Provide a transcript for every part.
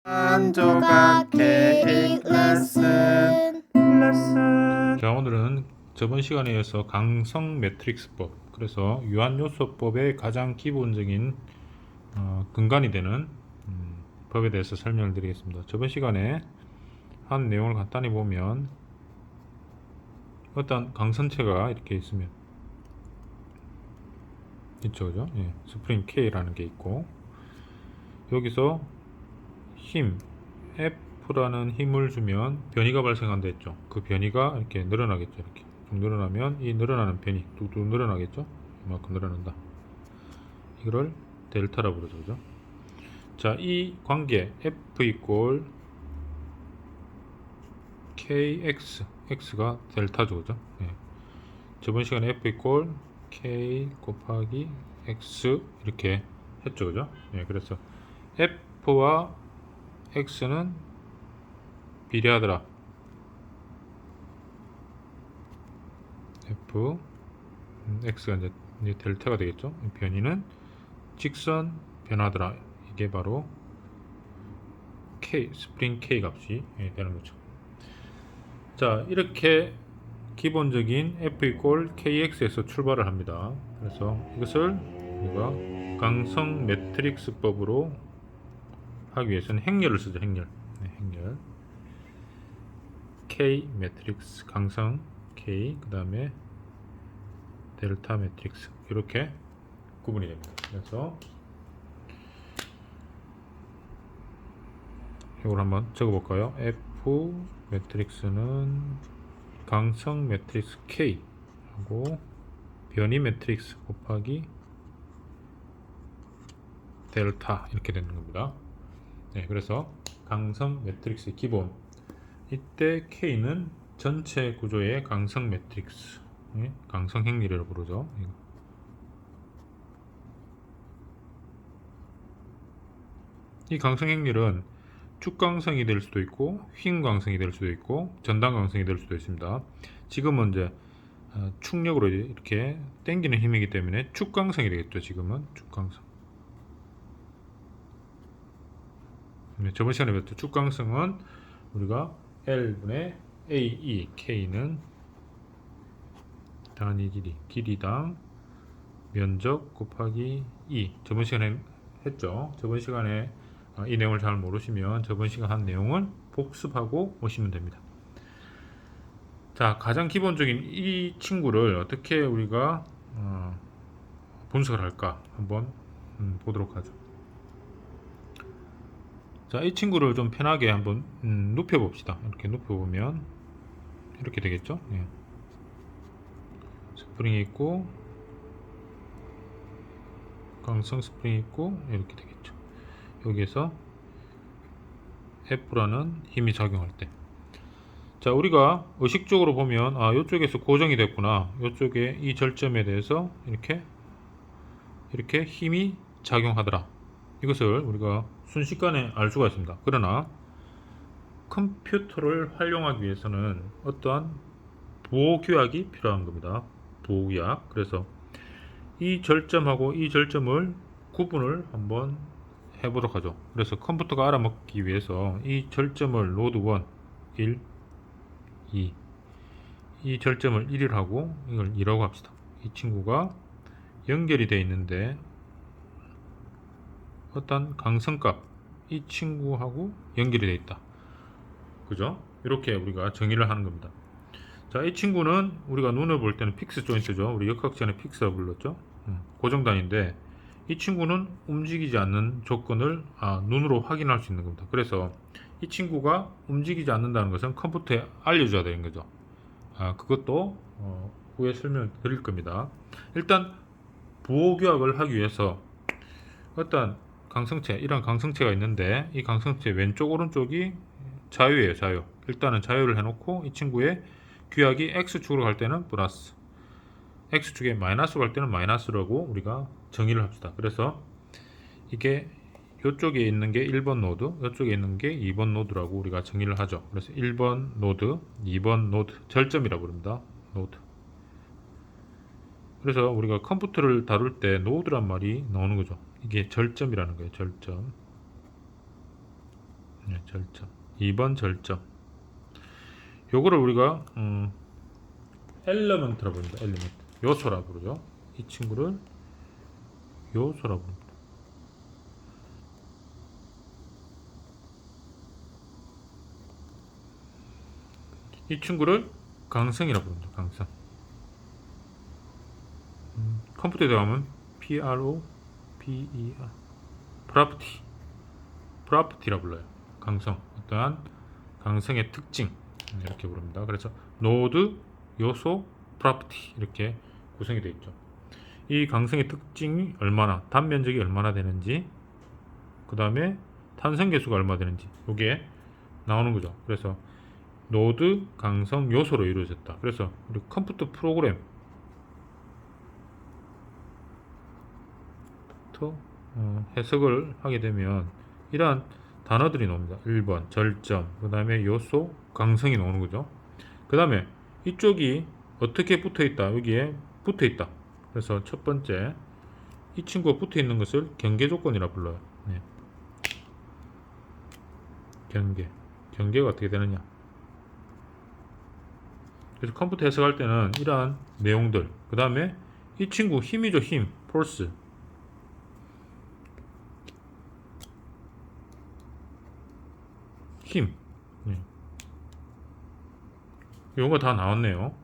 한 조각 케이크 레슨. 자, 오늘은 저번 시간에 이어서 강성 매트릭스법, 그래서 유한요소법의 가장 기본적인 근간이 되는 법에 대해서 설명을 드리겠습니다. 저번 시간에 한 내용을 간단히 보면 어떤 강선체가 이렇게 있으면 있죠, 그죠? 예, 스프링 K라는 게 있고, 여기서 힘 F라는 힘을 주면 변이가 발생한다 했죠. 그 변이가 이렇게 늘어나겠죠. 이렇게 좀 늘어나면 이 늘어나는 변이 뚝뚝 늘어나겠죠. 이만큼 늘어난다. 이거를 델타라고 부르죠, 그죠? 자, 이 관계 F 이꼴 KX, X가 델타죠, 그죠? 예. 저번 시간에 F 이꼴 K 곱하기 X 이렇게 했죠, 그죠? 예, 그래서 F와 X는 비례하더라. F X가 이제 델타가 되겠죠. 변이는 직선 변하더라. 이게 바로 K, 스프링 K 값이 되는 거죠. 자, 이렇게 기본적인 F 이꼴 KX에서 출발을 합니다. 그래서 이것을 우리가 강성 매트릭스법으로 하기 위해서는 행렬을 쓰죠. 행렬. 네, 행렬. K 매트릭스, 강성 K, 그 다음에 델타 매트릭스, 이렇게 구분이 됩니다. 그래서 이걸 한번 적어볼까요? F 매트릭스는 강성 매트릭스 K 하고 변이 매트릭스 곱하기 델타 이렇게 되는 겁니다. 네, 그래서 강성 매트릭스의 기본, 이때 K는 전체 구조의 강성 매트릭스, 강성 행렬이라고 부르죠. 이 강성 행렬은 축강성이 될 수도 있고 휭강성이 될 수도 있고 전단강성이 될 수도 있습니다. 지금은 이제 축력으로 이렇게 당기는 힘이기 때문에 축강성이 되겠죠. 지금은 축강성. 저번 시간에 배웠던 축강성은 우리가 L분의 AE, K는 단위 길이당 면적 곱하기 E. 저번 시간에 했죠. 저번 시간에 이 내용을 잘 모르시면 저번 시간 한 내용을 복습하고 오시면 됩니다. 자, 가장 기본적인 이 친구를 어떻게 우리가 분석을 할까 한번 보도록 하죠. 자, 이 친구를 좀 편하게 한번 눕혀 봅시다. 이렇게 눕혀 보면 이렇게 되겠죠. 예. 스프링이 있고 강성 스프링이 있고 이렇게 되겠죠. 여기에서 F라는 힘이 작용할 때, 자, 우리가 의식적으로 보면 이쪽에서 고정이 됐구나, 이쪽에 이 절점에 대해서 이렇게 힘이 작용하더라, 이것을 우리가 순식간에 알 수가 있습니다. 그러나 컴퓨터를 활용하기 위해서는 어떠한 보호규약이 필요한 겁니다. 보호규약. 그래서 이 절점하고 이 절점을 구분을 한번 해보도록 하죠. 그래서 컴퓨터가 알아먹기 위해서 이 절점을 노드 1, 2, 이 절점을 1이라 하고 이걸 2라고 합시다. 이 친구가 연결이 되어 있는데 어떤 강성값, 이 친구하고 연결이 되어 있다, 그죠? 이렇게 우리가 정의를 하는 겁니다. 자, 이 친구는 우리가 눈을 볼 때는 픽스 조인트죠. 우리 역학전에 픽스라고 불렀죠. 고정단인데 이 친구는 움직이지 않는 조건을 눈으로 확인할 수 있는 겁니다. 그래서 이 친구가 움직이지 않는다는 것은 컴퓨터에 알려줘야 되는 거죠. 그것도 후에 설명을 드릴 겁니다. 일단 보호규약을 하기 위해서 어떤 강성체, 이런 강성체가 있는데 이 강성체 왼쪽 오른쪽이 자유예요. 자유. 일단은 자유를 해놓고 이 친구의 규약이 X축으로 갈 때는 플러스, X축에 마이너스로 갈 때는 마이너스라고 우리가 정의를 합시다. 그래서 이게 이쪽에 있는 게 1번 노드, 이쪽에 있는 게 2번 노드라고 우리가 정의를 하죠. 그래서 1번 노드, 2번 노드, 절점이라고 부릅니다. 노드. 그래서 우리가 컴퓨터를 다룰 때 노드란 말이 나오는 거죠. 이게 절점이라는 거예요. 절점. 절점. 2번 절점. 요거를 우리가 엘리먼트라 부릅니다. 엘리먼트. 요소라 부르죠. 이 친구를 요소라 부릅니다. 이 친구를 강성이라 부릅니다. 강성. 컴퓨터에 들어가면 PROPER 프로퍼티라 불러요. 강성. 어떠한 강성의 특징 이렇게 부릅니다. 그래서 노드, 요소, 프로퍼티 이렇게 구성이 되어 있죠. 이 강성의 특징이 얼마나, 단면적이 얼마나 되는지, 그 다음에 탄성계수가 얼마 되는지 이게 나오는 거죠. 그래서 노드, 강성, 요소로 이루어졌다. 그래서 우리 컴퓨터 프로그램 해석을 하게 되면 이러한 단어들이 나옵니다. 1번 절점, 그 다음에 요소, 강성이 나오는 거죠. 그 다음에 이쪽이 어떻게 붙어 있다, 여기에 붙어 있다. 그래서 첫 번째, 이 친구가 붙어 있는 것을 경계 조건이라 불러요. 네. 경계가 어떻게 되느냐. 그래서 컴퓨터 해석할 때는 이러한 내용들, 그 다음에 이 친구 힘이죠. 힘, 폴스. 힘. 이런 거 다 나왔네요.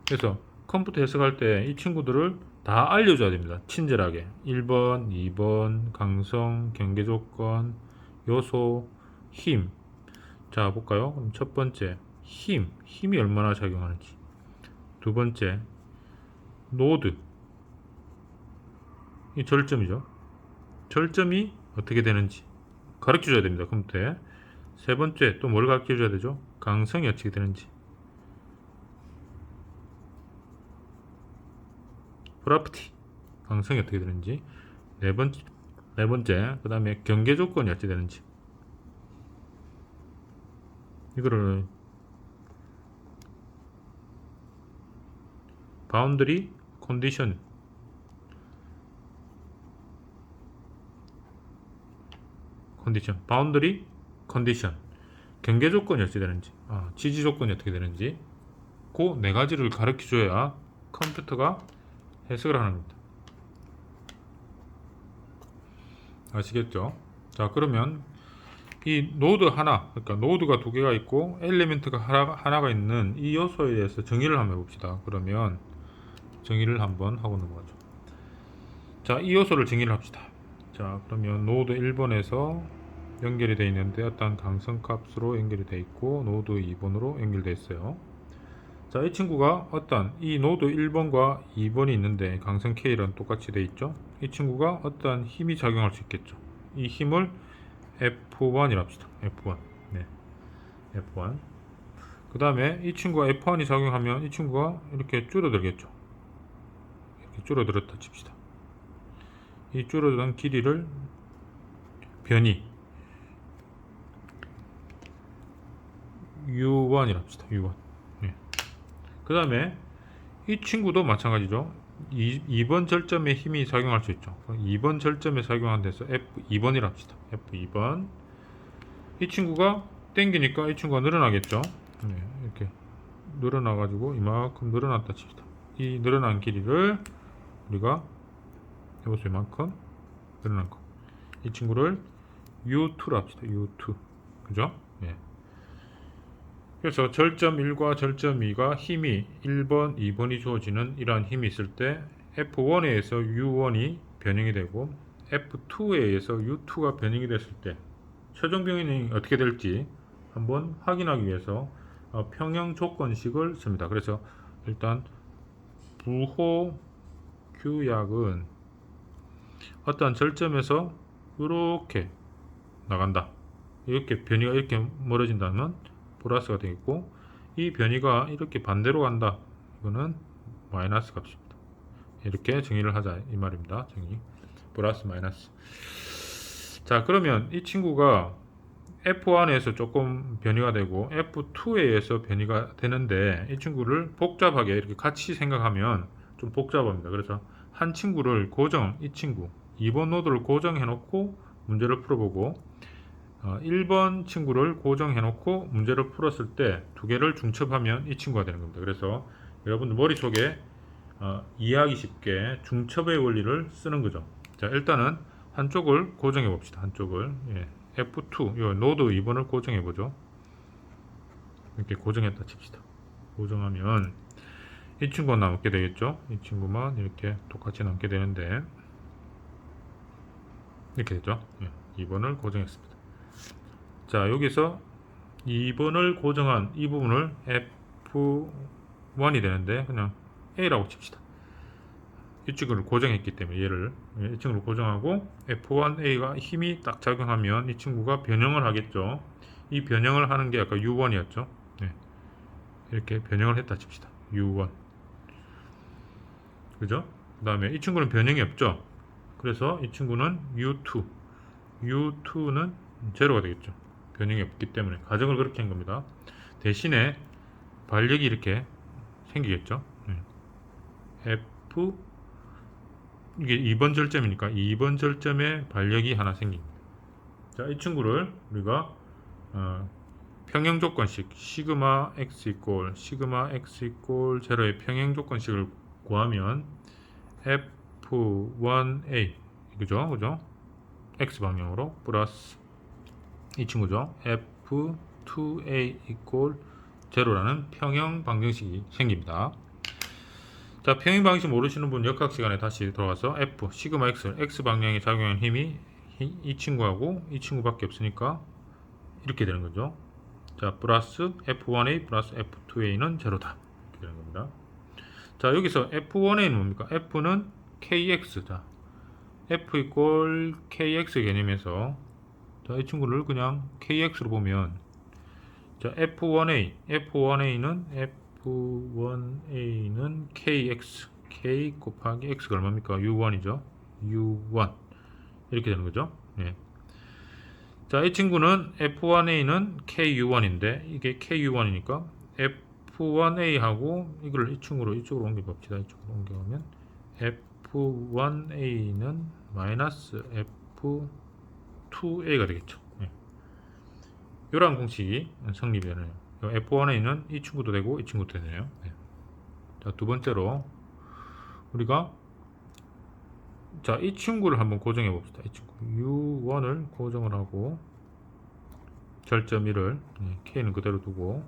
그래서 컴퓨터 해석할 때 이 친구들을 다 알려줘야 됩니다. 친절하게. 1번, 2번, 강성, 경계조건, 요소, 힘. 자, 볼까요? 그럼 첫 번째, 힘이 얼마나 작용하는지. 두 번째, 노드. 이 절점이죠. 절점이 어떻게 되는지 가르쳐줘야 됩니다. 컴퓨터에. 세 번째, 또 뭘 가르쳐줘야 되죠? 강성이 어떻게 되는지. 프로퍼티, 강성이 어떻게 되는지. 네 번째, 그 다음에 경계 조건이 어떻게 되는지. 이거를 바운더리 컨디션, 바운더리 컨디션, 경계 조건이 어떻게 되는지, 지지 조건이 어떻게 되는지, 그 네 가지를 가르쳐 줘야 컴퓨터가 해석을 하는 겁니다. 아시겠죠? 자, 그러면 이 노드 하나, 그러니까 노드가 두 개가 있고 엘리멘트가 하나가 있는 이 요소에 대해서 정의를 한번 해봅시다. 그러면 정의를 한번 하고 넘어가죠. 자, 이 요소를 정의를 합시다. 자, 그러면 노드 1번에서 연결이 되어 있는데 어떤 강성값으로 연결이 되어 있고 노드 2번으로 연결되어 있어요. 자, 이 친구가 어떤 이 노드 1번과 2번이 있는데 강성 K랑 똑같이 되어 있죠. 이 친구가 어떤 힘이 작용할 수 있겠죠. 이 힘을 F1이라 합시다. F1. 네. F1. 그 다음에 이 친구가 F1이 작용하면 이 친구가 이렇게 줄어들겠죠. 이렇게 줄어들었다 칩시다. 이 줄어든 길이를 변이 U1이라 합시다. U1. 네. 그 다음에 이 친구도 마찬가지죠. 2번 절점에 힘이 작용할 수 있죠. 2번 절점에 작용한 데서 F2번이라 합시다. F2번. 이 친구가 땡기니까 이 친구가 늘어나겠죠. 네, 이렇게 늘어나가지고 이만큼 늘어났다 칩시다. 이 늘어난 길이를 우리가 해보세요. 이만큼 늘어난 거. 이 친구를 U2로 합시다. U2. 그죠? 예. 그래서 절점 1과 절점 2가 힘이 1번, 2번이 주어지는 이러한 힘이 있을 때 F1에 의해서 U1이 변형이 되고 F2에 의해서 U2가 변형이 됐을 때 최종 변형이 어떻게 될지 한번 확인하기 위해서 평형 조건식을 씁니다. 그래서 일단 부호 규약은 어떠한 절점에서 이렇게 나간다. 이렇게 변이가 이렇게 멀어진다면 플러스가 되겠고 이 변이가 이렇게 반대로 간다. 이거는 마이너스 값입니다. 이렇게 정의를 하자 이 말입니다. 정의 플러스 마이너스. 자, 그러면 이 친구가 F1에서 조금 변이가 되고 F2에 의해서 변이가 되는데 이 친구를 복잡하게 이렇게 같이 생각하면 좀 복잡합니다. 그래서 한 친구를 고정, 이 친구 2번 노드를 고정해 놓고 문제를 풀어보고 1번 친구를 고정해 놓고 문제를 풀었을 때 두 개를 중첩하면 이 친구가 되는 겁니다. 그래서 여러분들 머릿속에 이해하기 쉽게 중첩의 원리를 쓰는 거죠. 자, 일단은 한쪽을 고정해 봅시다. 한쪽을 F2 요 노드 2번을 고정해 보죠. 이렇게 고정했다 칩시다. 고정하면 이 친구가 남게 되겠죠. 이 친구만 이렇게 똑같이 남게 되는데 이렇게 되죠. 2번을 고정했습니다. 자, 여기서 2번을 고정한 이 부분을 F1이 되는데 그냥 A라고 칩시다. 이 친구를 고정했기 때문에 얘를 이 친구를 고정하고 F1A가 힘이 딱 작용하면 이 친구가 변형을 하겠죠. 이 변형을 하는 게 아까 U1이었죠. 이렇게 변형을 했다 칩시다. U1 그죠? 그 다음에 이 친구는 변형이 없죠. 그래서 이 친구는 U2는 제로가 되겠죠. 변형이 없기 때문에 가정을 그렇게 한 겁니다. 대신에 반력이 이렇게 생기겠죠. F 이게 2번 절점이니까 2번 절점에 반력이 하나 생깁니다. 자, 이 친구를 우리가 평형 조건식 시그마 x 이꼴 0의 평형 조건식을 구하면 F1A 그죠? x 방향으로 플러스 이 친구죠. F2A 이꼴 0라는 평형 방정식이 생깁니다. 자, 평형 방식 모르시는 분 역학 시간에 다시 돌아가서 F 시그마 x 방향에 작용하는 힘이 이 친구하고 이 친구밖에 없으니까 이렇게 되는 거죠. 자, 플러스 F1A 플러스 F2A는 제로다 이렇게 되는 겁니다. 자, 여기서 F1A는 뭡니까? F는 KX. 자, F 이꼴 KX 개념에서 자, 이 친구를 그냥 KX로 보면 자, F1A는 KX K 곱하기 X가 얼마입니까? U1이죠. U1 이렇게 되는 거죠. 자, 이 친구는 F1A는 KU1인데 이게 KU1이니까 F1A하고 이걸 이 친구로 이쪽으로 옮겨 봅시다. 이쪽으로 옮겨가면 F1A는 마이너스 F2A가 되겠죠. 이러한 공식이 성립되네요. F1A는 이 친구도 되고 이 친구도 되네요. 자, 두 번째로 우리가 자, 이 친구를 한번 고정해 봅시다. 이 친구 U1을 고정을 하고 절점 1을 K는 그대로 두고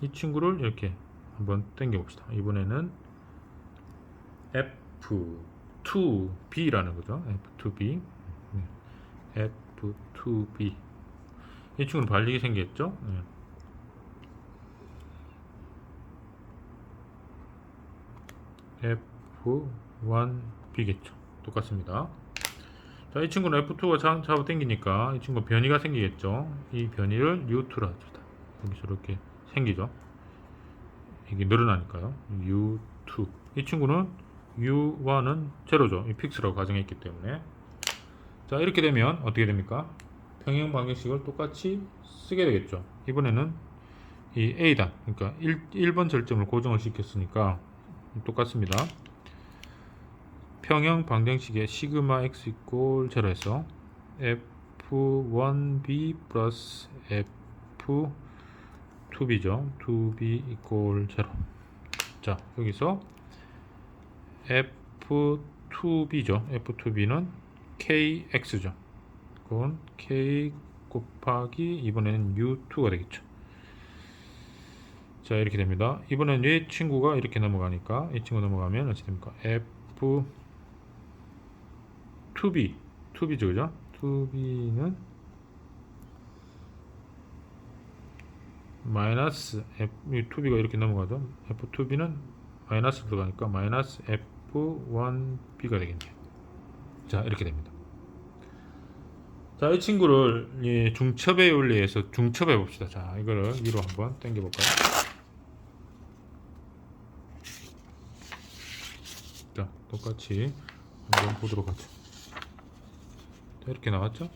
이 친구를 이렇게 한번 당겨 봅시다. 이번에는 F2B라는 거죠. F2B F2B 이 친구는 반력이 생겼죠. F1B겠죠. 똑같습니다. 자, 이 친구는 F2가 잡아 당기니까 이 친구 변이가 생기겠죠. 이 변이를 U2로 합시다. 여기서 이렇게 생기죠. 이게 늘어나니까요. U2 이 친구는 U1은 제로죠. 이 픽스라고 가정했기 때문에 자, 이렇게 되면 어떻게 됩니까? 평형 방정식을 똑같이 쓰게 되겠죠. 이번에는 이 A단 그러니까 1번 절점을 고정을 시켰으니까 똑같습니다. 평형 방정식의 시그마 x 이꼴 0에서 F1B 플러스 F2B죠. 2B 이꼴 0. 자, 여기서 F2B죠. F2B는 KX죠. 그건 K 곱하기 이번에는 U2가 되겠죠. 자, 이렇게 됩니다. 이번엔 이 친구가 이렇게 넘어가니까 이 친구 넘어가면 어떻게 됩니까? F2B죠, 그죠? 2B는 마이너스 F2B가 이렇게 넘어가죠. F2B는 마이너스 들어가니까 마이너스 F1B가 되겠네요. 자, 이렇게 됩니다. 자, 이 친구를 중첩의 원리에서 중첩해 봅시다. 자, 이거를 위로 한번 당겨 볼까요? 자, 똑같이 한번 보도록 하죠. 자, 이렇게 나왔죠?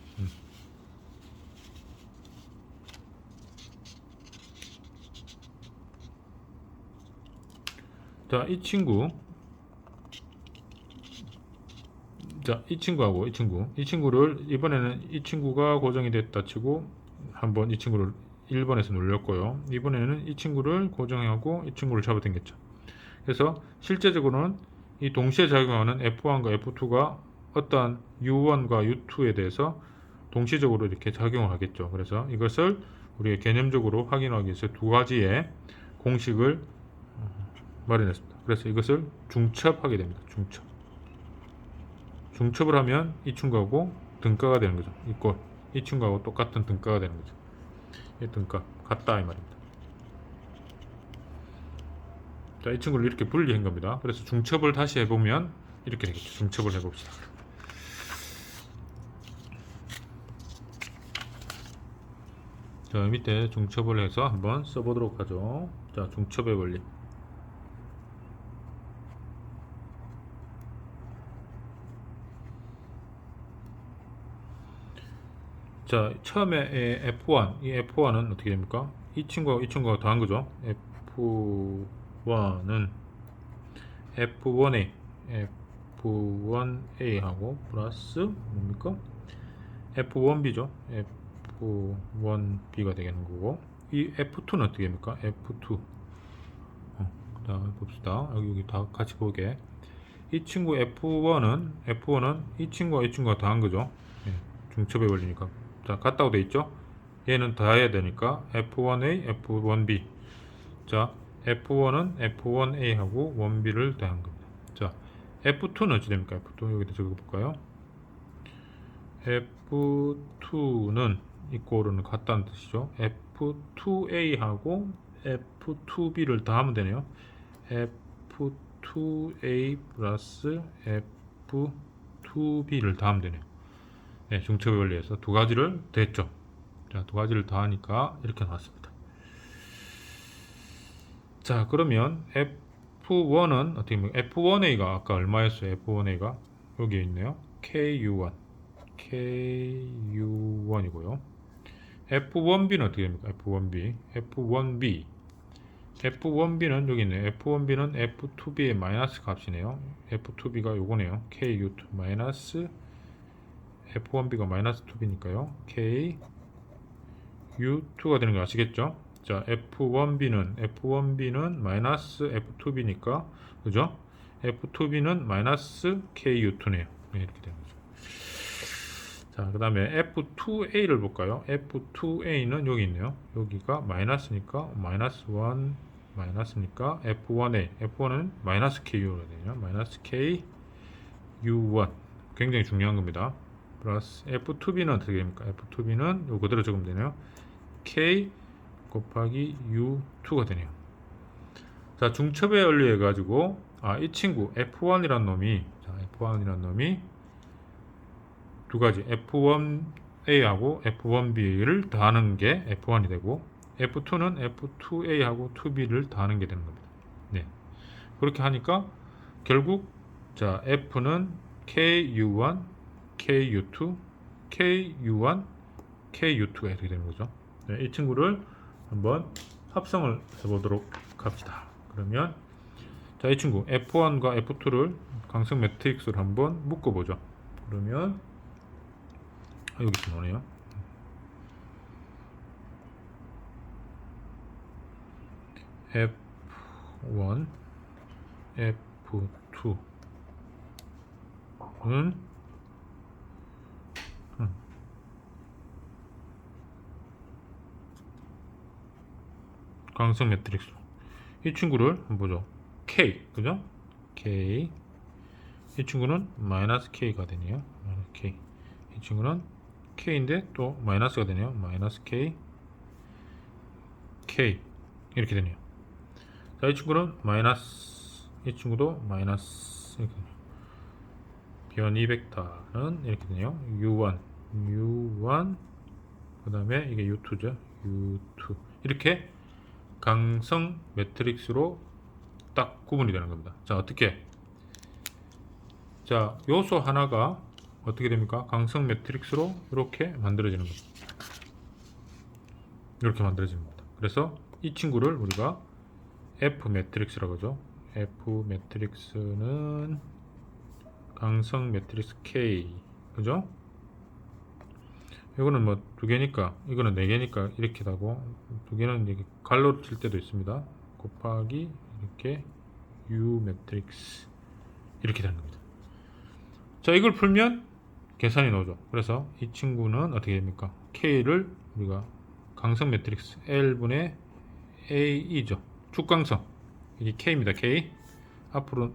자, 이 친구 자, 이 친구하고 이 친구를 이번에는 이 친구가 고정이 됐다 치고 한번 이 친구를 1번에서 눌렸고요. 이번에는 이 친구를 고정하고 이 친구를 잡아당겼죠. 그래서 실제적으로는 이 동시에 작용하는 F1과 F2가 어떠한 U1과 U2에 대해서 동시적으로 이렇게 작용을 하겠죠. 그래서 이것을 우리가 개념적으로 확인하기 위해서 두 가지의 공식을 마련했습니다. 그래서 이것을 중첩하게 됩니다. 중첩을 하면 이 친구하고 등가가 되는 거죠. 이 친구하고 똑같은 등가가 되는 거죠. 이 등가 같다 이 말입니다. 자, 이 친구를 이렇게 분리한 겁니다. 그래서 중첩을 다시 해보면 이렇게 되겠죠. 중첩을 해봅시다. 자, 밑에 중첩을 해서 한번 써보도록 하죠. 자, 중첩의 원리. 자, 처음에 F1, 이 F1은 어떻게 됩니까? 이 친구가 더한 거죠. F1은 F1A하고 플러스 뭡니까? F1B죠. F1B가 되겠는 거고, 이 F2는 어떻게 됩니까? F2. 자, 봅시다. 여기 다 같이 보게. 이 친구 F1은 이 친구가 더한 거죠. 예, 중첩의 원리니까. 자, 같다고 돼 있죠? 얘는 더해야 되니까 F1A, F1B. 자, F1은 F1A하고 1B를 더한 겁니다. 자, F2는 어찌 됩니까? F2 여기다 적어 볼까요? F2는 이꼴은 같다는 뜻이죠. F2A하고 F2B를 더하면 되네요. F2A 플러스 F2B를 더하면 되네요. 네, 중첩의 원리에서 두 가지를 더했죠. 자, 두 가지를 더하니까 이렇게 나왔습니다. 자, 그러면 F1은 어떻게 보면 F1A가 아까 얼마였어요? F1A가 여기에 있네요. KU1이고요. F1B는 어떻게 됩니까? F1B는 여기 있네요. F1B는 F2B의 마이너스 값이네요. F2B가 요거네요. KU2 마이너스 F1B가 마이너스 2B니까요. KU2가 되는 거 아시겠죠? 자, F1B는 마이너스 F2B니까 그죠? F2B는 마이너스 KU2네요. 네, 이렇게 되는 거죠. 자, 그 다음에 F2A를 볼까요? F2A는 여기 있네요. 여기가 마이너스니까 마이너스 1 마이너스니까 F1은 마이너스 KU가 되네요. 마이너스 KU1 굉장히 중요한 겁니다. 플러스 F2B는 어떻게 됩니까? F2B는 요 그대로 적으면 되네요. K 곱하기 U2가 되네요. 자, 중첩의 원리 해가지고 이 친구 F1이란 놈이 두 가지 F1A하고 F1B를 더하는 게 F1이 되고 F2는 F2A하고 2B를 더하는 게 되는 겁니다. 네. 그렇게 하니까 결국 자, F는 KU1, KU2, KU1, KU2가 이렇게 되는 거죠. 네, 이 친구를 한번 합성을 해보도록 합시다. 그러면 자, 이 친구 F1과 F2를 강성 매트릭스로 한번 묶어보죠. 그러면 여기 나오네요. F1, F2는 강성 매트릭스. 이 친구를 한번 보죠. K, 그죠? K. 이 친구는 마이너스 K가 되네요. K. 이 친구는 K인데 또 마이너스가 되네요. 마이너스 K, K 이렇게 되네요. 자, 이 친구는 마이너스, 이 친구도 마이너스 이렇게 되네요. 변이 벡터는 이렇게 되네요. U1, 그 다음에 이게 U2죠. U2 이렇게 강성 매트릭스로 딱 구분이 되는 겁니다. 자, 어떻게? 자, 요소 하나가 어떻게 됩니까? 강성 매트릭스로 이렇게 만들어지는 겁니다. 이렇게 만들어지는 겁니다. 그래서 이 친구를 우리가 F 매트릭스라고 하죠. F 매트릭스는 강성 매트릭스 K, 그죠? 이거는 뭐 두 개니까, 이거는 네 개니까 이렇게 하고, 두 개는 이렇게 갈로 칠 때도 있습니다. 곱하기 이렇게 U 매트릭스 이렇게 되는 겁니다. 자, 이걸 풀면 계산이 나오죠. 그래서 이 친구는 어떻게 됩니까? K를 우리가 강성 매트릭스 L분의 AE죠. 축강성. 이게 K입니다. K. 앞으로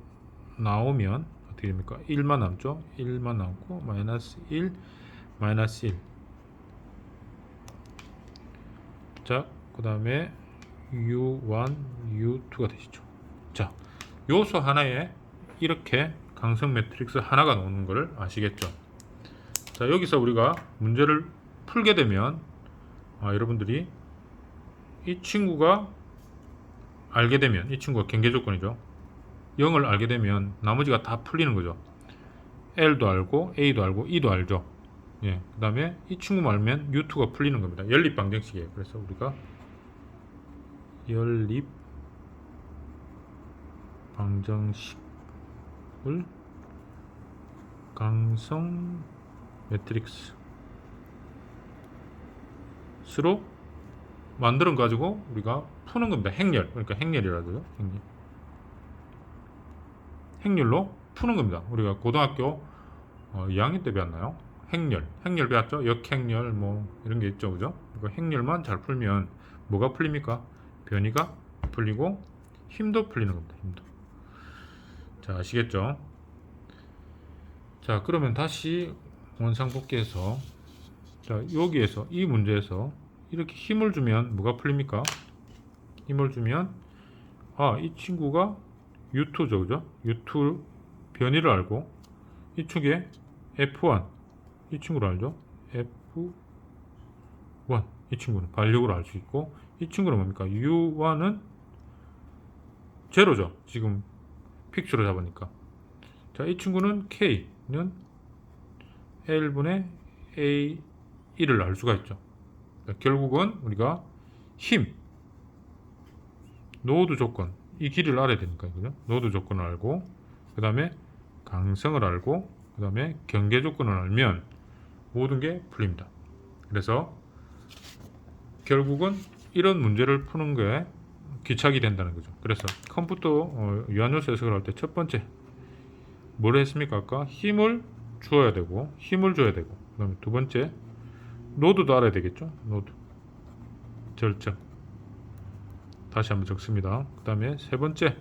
나오면 어떻게 됩니까? 1만 남죠. 1만 남고 마이너스 1, 마이너스 1. 자, 그 다음에 U1, U2가 되시죠. 자, 요소 하나에 이렇게 강성 매트릭스 하나가 나오는 것을 아시겠죠? 자, 여기서 우리가 문제를 풀게 되면 여러분들이 이 친구가 알게 되면, 이 친구가 경계 조건이죠. 0을 알게 되면 나머지가 다 풀리는 거죠. L도 알고 A도 알고 E도 알죠. 예, 그 다음에 이 친구만 알면 U2가 풀리는 겁니다. 연립 방정식이에요. 그래서 우리가 연립 방정식을 강성 매트릭스로 만들어 가지고 우리가 푸는 겁니다. 행렬, 그러니까 행렬이라고요. 행렬로 푸는 겁니다. 우리가 고등학교 2학년 때 배웠나요? 행렬 배웠죠? 역행렬 뭐 이런 게 있죠, 그죠? 이거 행렬만 잘 풀면 뭐가 풀립니까? 변이가 풀리고 힘도 풀리는 겁니다. 힘도. 자, 아시겠죠? 자, 그러면 다시 원상 복귀해서, 자, 여기에서 이 문제에서 이렇게 힘을 주면 뭐가 풀립니까? 힘을 주면 이 친구가 U2죠, 그죠? U2 변이를 알고 이 축에 F1 이 친구를 알죠? F1 이 친구는 반력을 알 수 있고, 이 친구는 뭡니까? U1은 제로죠. 지금 픽스로 잡으니까. 자, 이 친구는 K는 L분의 A1을 알 수가 있죠. 그러니까 결국은 우리가 힘, 노드 조건, 이 길이를 알아야 되니까, 그죠? 노드 조건을 알고, 그 다음에 강성을 알고, 그 다음에 경계 조건을 알면 모든 게 풀립니다. 그래서 결국은 이런 문제를 푸는 게 귀착이 된다는 거죠. 그래서 컴퓨터 유한요소 해석을 할 때 첫 번째 뭘 했습니까? 아까 힘을 주어야 되고, 힘을 줘야 되고, 그 다음에 두 번째 노드도 알아야 되겠죠. 노드 절정. 다시 한번 적습니다. 그 다음에 세 번째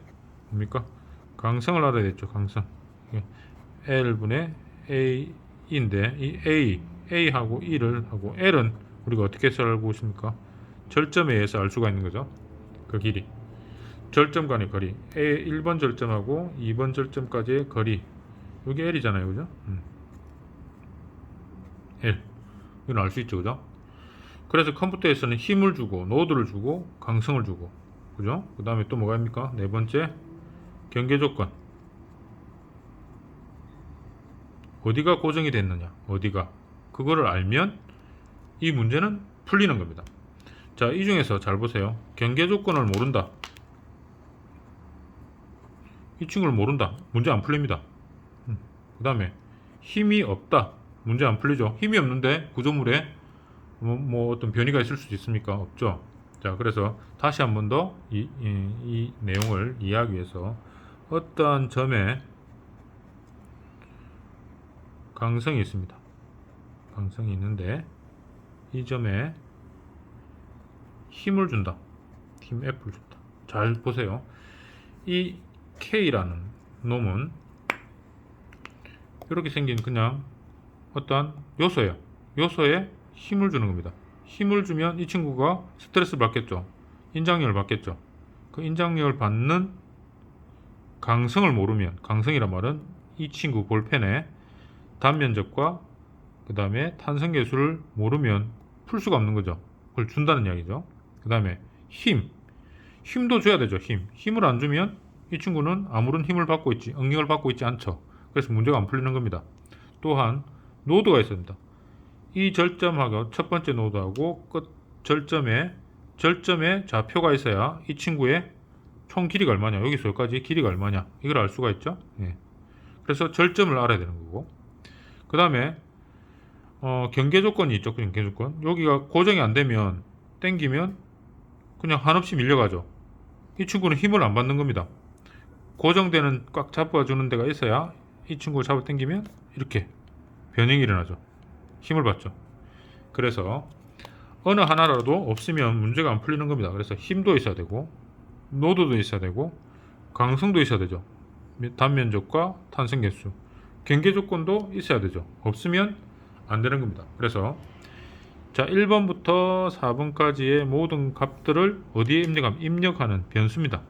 뭡니까? 강성을 알아야 되겠죠. 강성. L분의 A인데 이 A하고 E를 하고, L은 우리가 어떻게 해서 알고 있습니까? 절점에 의해서 알 수가 있는 거죠. 그 길이. 절점 간의 거리. 1번 절점하고 2번 절점까지의 거리. 여기 L이잖아요. 그죠? L. 이건 알 수 있죠. 그죠? 그래서 컴퓨터에서는 힘을 주고, 노드를 주고, 강성을 주고. 그죠? 그 다음에 또 뭐가 있습니까? 네 번째, 경계 조건. 어디가 고정이 됐느냐? 어디가. 그거를 알면 이 문제는 풀리는 겁니다. 자, 이 중에서 잘 보세요. 경계 조건을 모른다. 이 친구를 모른다. 문제 안 풀립니다. 그 다음에 힘이 없다. 문제 안 풀리죠. 힘이 없는데 구조물에 뭐 어떤 변이가 있을 수 있습니까? 없죠. 자, 그래서 다시 한 번 더 이 내용을 이해하기 위해서 어떠한 점에 강성이 있습니다. 강성이 있는데 이 점에 힘을 준다. 힘 F를 준다. 잘 보세요. 이 K라는 놈은 이렇게 생긴 그냥 어떠한 요소예요. 요소에 힘을 주는 겁니다. 힘을 주면 이 친구가 스트레스 받겠죠. 인장력을 받겠죠. 그 인장력을 받는 강성을 모르면, 강성이란 말은 이 친구 볼펜의 단면적과 그 다음에 탄성계수를 모르면 풀 수가 없는 거죠. 그걸 준다는 이야기죠. 그 다음에 힘도 줘야 되죠. 힘을 안 주면 이 친구는 아무런 힘을 받고 있지, 응력을 받고 있지 않죠. 그래서 문제가 안 풀리는 겁니다. 또한 노드가 있습니다. 이 절점하고 첫 번째 노드하고 끝 절점에 좌표가 있어야 이 친구의 총 길이가 얼마냐, 여기서 여기까지 길이가 얼마냐, 이걸 알 수가 있죠. 예. 그래서 절점을 알아야 되는 거고, 그 다음에 경계 조건이 있죠. 경계 조건. 여기가 고정이 안 되면 당기면 그냥 한없이 밀려가죠. 이 친구는 힘을 안 받는 겁니다. 고정되는 꽉 잡아주는 데가 있어야 이 친구를 잡아 당기면 이렇게 변형이 일어나죠. 힘을 받죠. 그래서 어느 하나라도 없으면 문제가 안 풀리는 겁니다. 그래서 힘도 있어야 되고, 노드도 있어야 되고, 강성도 있어야 되죠. 단면적과 탄성 개수, 경계 조건도 있어야 되죠. 없으면 안 되는 겁니다. 그래서 자, 1번부터 4번까지의 모든 값들을 어디에 입력하는 변수입니다.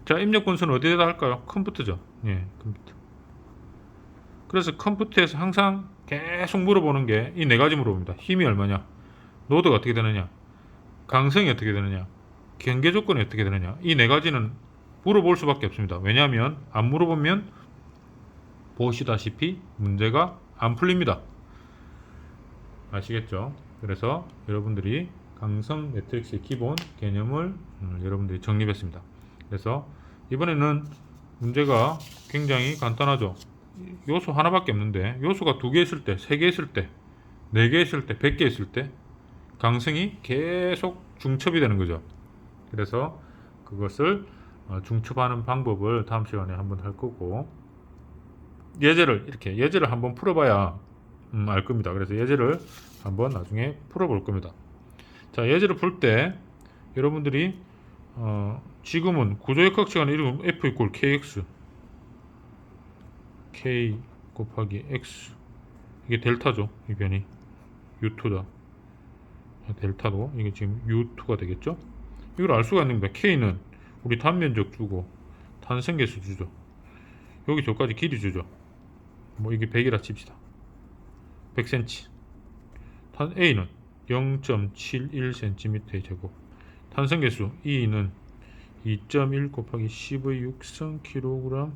자, 입력 변수는 어디에다 할까요? 컴퓨터죠. 예, 컴퓨터. 그래서 컴퓨터에서 항상 계속 물어보는 게 이 네 가지 물어봅니다. 힘이 얼마냐, 노드가 어떻게 되느냐, 강성이 어떻게 되느냐, 경계 조건이 어떻게 되느냐. 이 네 가지는 물어볼 수밖에 없습니다. 왜냐하면 안 물어보면 보시다시피 문제가 안 풀립니다. 아시겠죠? 그래서 여러분들이 강성 매트릭스의 기본 개념을 여러분들이 정립했습니다. 그래서 이번에는 문제가 굉장히 간단하죠. 요소 하나밖에 없는데 요소가 2개 있을 때, 3개 있을 때, 4개 있을 때, 100개 있을 때 강성이 계속 중첩이 되는 거죠. 그래서 그것을 중첩하는 방법을 다음 시간에 한번 할 거고, 예제를 한번 풀어봐야 알 겁니다. 그래서 예제를 한번 나중에 풀어볼 겁니다. 자, 예제를 풀 때 여러분들이 지금은 구조역학시간의 이름은 F 이퀄 KX, K 곱하기 X, 이게 델타죠. 이 변이 U2다. 델타도 이게 지금 U2가 되겠죠. 이걸 알 수가 있는 겁니다. K는 우리 단면적 주고 탄성계수 주죠. 여기 저까지 길이 주죠. 뭐 이게 100이라 칩시다. 100cm. A는 0.71cm의 제곱. 탄성계수 E는 2.1 곱하기 10의 6성 kg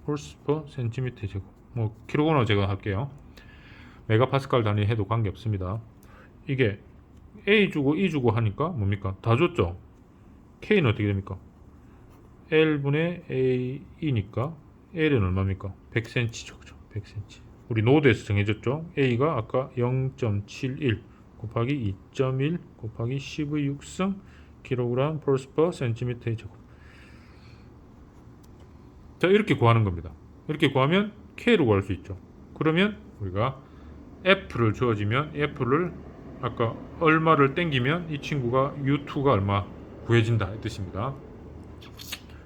홀스/per cm 제곱. 뭐 킬로그램으로 제가 할게요. 메가파스칼 단위 해도 관계 없습니다. 이게 A 주고 E 주고 하니까 뭡니까? 다 줬죠. K는 어떻게 됩니까? L분의 A이니까 L은 얼마입니까? 100cm죠. 그죠? 100cm. 우리 노드에서 정해졌죠. A가 아까 0.71 곱하기 2.1 곱하기 10의 6성 kg per cm의 제곱. 자, 이렇게 구하는 겁니다. 이렇게 구하면 K로 구할 수 있죠. 그러면 우리가 F를 주어지면 F를 아까 얼마를 땡기면 이 친구가 U2가 얼마 구해진다 이 뜻입니다.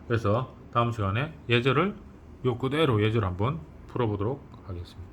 그래서 다음 시간에 예제를 요 그대로 예제를 한번 풀어보도록 하겠습니다.